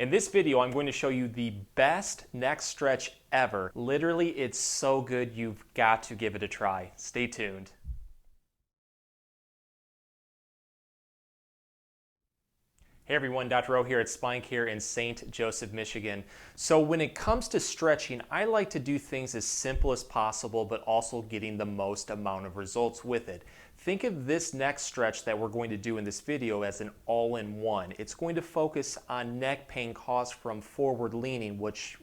In this video, I'm going to show you the best neck stretch ever. Literally, it's so good, you've got to give it a try. Stay tuned. Hey everyone, Dr. Rowe here at SpineCare in St. Joseph, Michigan. So when it comes to stretching, I like to do things as simple as possible, but also getting the most amount of results with it. Think of this neck stretch that we're going to do in this video as an all-in-one. It's going to focus on neck pain caused from forward leaning, which,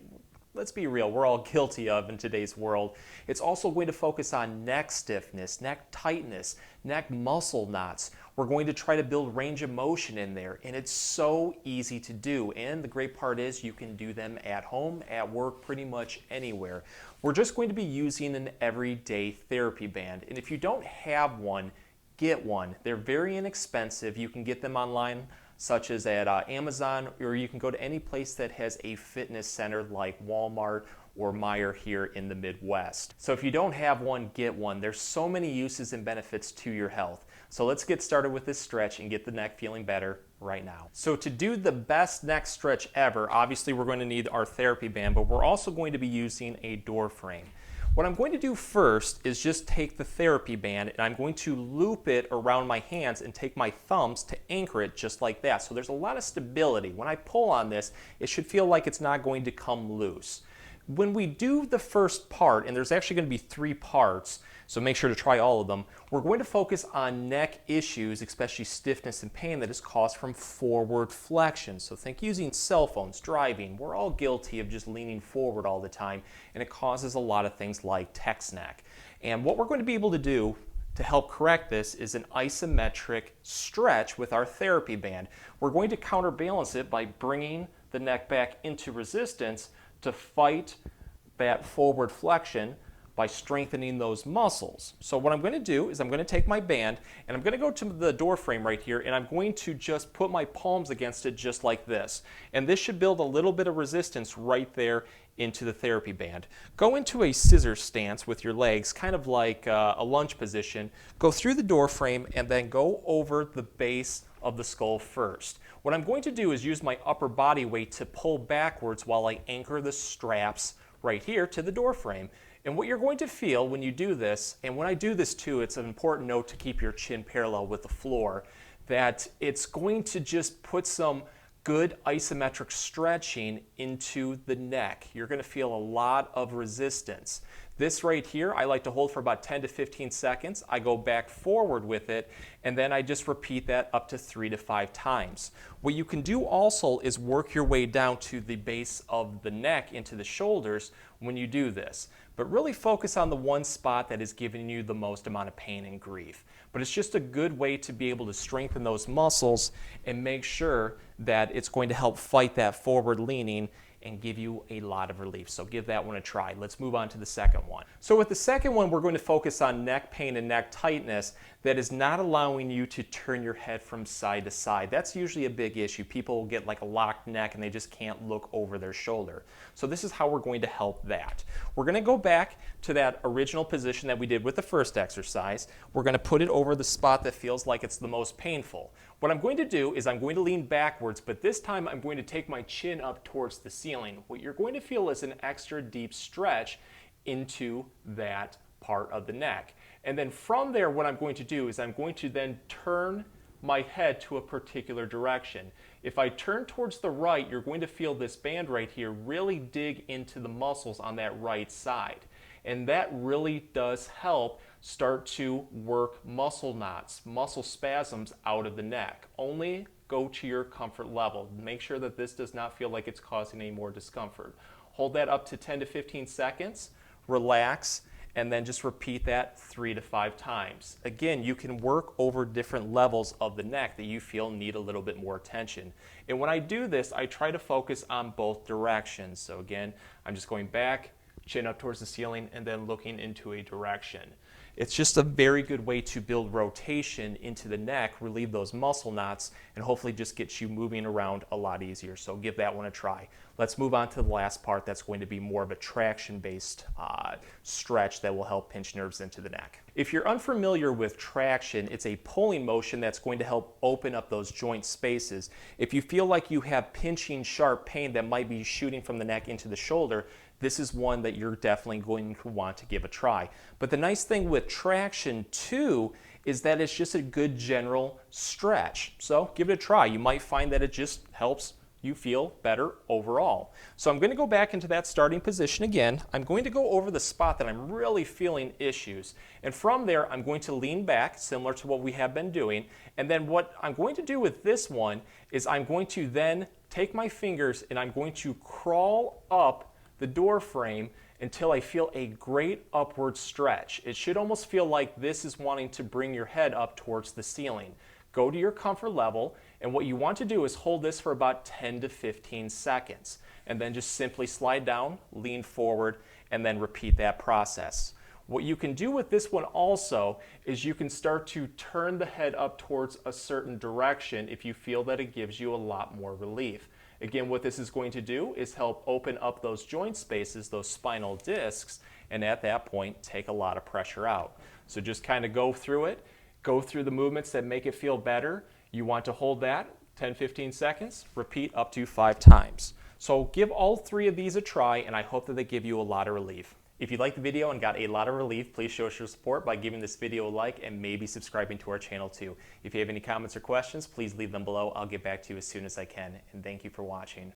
let's be real, we're all guilty of in today's world. It's also going to focus on neck stiffness, neck tightness, neck muscle knots. We're going to try to build range of motion in there, and it's so easy to do. And the great part is you can do them at home, at work, pretty much anywhere. We're just going to be using an everyday therapy band, and if you don't have one, get one. They're very inexpensive. You can get them online, such as at Amazon, or you can go to any place that has a fitness center like Walmart or Meijer here in the Midwest. So if you don't have one, get one. There's so many uses and benefits to your health. So let's get started with this stretch and get the neck feeling better right now. So to do the best neck stretch ever, obviously we're going to need our therapy band, but we're also going to be using a door frame. What I'm going to do first is just take the therapy band and I'm going to loop it around my hands and take my thumbs to anchor it just like that. So there's a lot of stability. When I pull on this, it should feel like it's not going to come loose. When we do the first part, and there's actually going to be 3 parts, so make sure to try all of them, we're going to focus on neck issues, especially stiffness and pain that is caused from forward flexion. So think using cell phones, driving. We're all guilty of just leaning forward all the time, and it causes a lot of things like text neck. And what we're going to be able to do to help correct this is an isometric stretch with our therapy band. We're going to counterbalance it by bringing the neck back into resistance to fight that forward flexion by strengthening those muscles. So what I'm going to do is I'm going to take my band and I'm going to go to the door frame right here and I'm going to just put my palms against it just like this. And this should build a little bit of resistance right there into the therapy band. Go into a scissor stance with your legs, kind of like a lunge position. Go through the door frame and then go over the base of the skull first. What I'm going to do is use my upper body weight to pull backwards while I anchor the straps right here to the door frame. And what you're going to feel when you do this, and when I do this too, it's an important note to keep your chin parallel with the floor, that it's going to just put some good isometric stretching into the neck. You're going to feel a lot of resistance. This right here, I like to hold for about 10 to 15 seconds. I go back forward with it, and then I just repeat that up to 3 to 5 times. What you can do also is work your way down to the base of the neck into the shoulders when you do this. But really focus on the one spot that is giving you the most amount of pain and grief. But it's just a good way to be able to strengthen those muscles and make sure that it's going to help fight that forward leaning and give you a lot of relief. So give that one a try. Let's move on to the second one. So with the second one, we're going to focus on neck pain and neck tightness that is not allowing you to turn your head from side to side. That's usually a big issue. People get like a locked neck and they just can't look over their shoulder. So this is how we're going to help that. We're going to go back to that original position that we did with the first exercise. We're going to put it over the spot that feels like it's the most painful. What I'm going to do is I'm going to lean backwards, but this time I'm going to take my chin up towards the ceiling. What you're going to feel is an extra deep stretch into that part of the neck. And then from there, what I'm going to do is I'm going to then turn my head to a particular direction. If I turn towards the right, you're going to feel this band right here really dig into the muscles on that right side. And that really does help start to work muscle knots, muscle spasms out of the neck. Only go to your comfort level. Make sure that this does not feel like it's causing any more discomfort. Hold that up to 10 to 15 seconds, relax, and then just repeat that 3 to 5 times. Again, you can work over different levels of the neck that you feel need a little bit more attention. And when I do this, I try to focus on both directions. So again, I'm just going back, chin up towards the ceiling, and then looking into a direction. It's just a very good way to build rotation into the neck, relieve those muscle knots, and hopefully just get you moving around a lot easier. So give that one a try. Let's move on to the last part that's going to be more of a traction-based stretch that will help pinch nerves into the neck. If you're unfamiliar with traction, it's a pulling motion that's going to help open up those joint spaces. If you feel like you have pinching, sharp pain that might be shooting from the neck into the shoulder, this is one that you're definitely going to want to give a try. But the nice thing with traction too is that it's just a good general stretch. So give it a try. You might find that it just helps you feel better overall. So I'm going to go back into that starting position again. I'm going to go over the spot that I'm really feeling issues. And from there, I'm going to lean back, similar to what we have been doing. And then what I'm going to do with this one is I'm going to then take my fingers and I'm going to crawl up the door frame until I feel a great upward stretch. It should almost feel like this is wanting to bring your head up towards the ceiling. Go to your comfort level, and what you want to do is hold this for about 10 to 15 seconds, and then just simply slide down, lean forward, and then repeat that process. What you can do with this one also is you can start to turn the head up towards a certain direction if you feel that it gives you a lot more relief. Again, what this is going to do is help open up those joint spaces, those spinal discs, and at that point, take a lot of pressure out. So just kind of go through it. Go through the movements that make it feel better. You want to hold that 10-15 seconds, repeat up to 5 times. So give all 3 of these a try, and I hope that they give you a lot of relief. If you liked the video and got a lot of relief, please show us your support by giving this video a like and maybe subscribing to our channel too. If you have any comments or questions, please leave them below. I'll get back to you as soon as I can, and thank you for watching.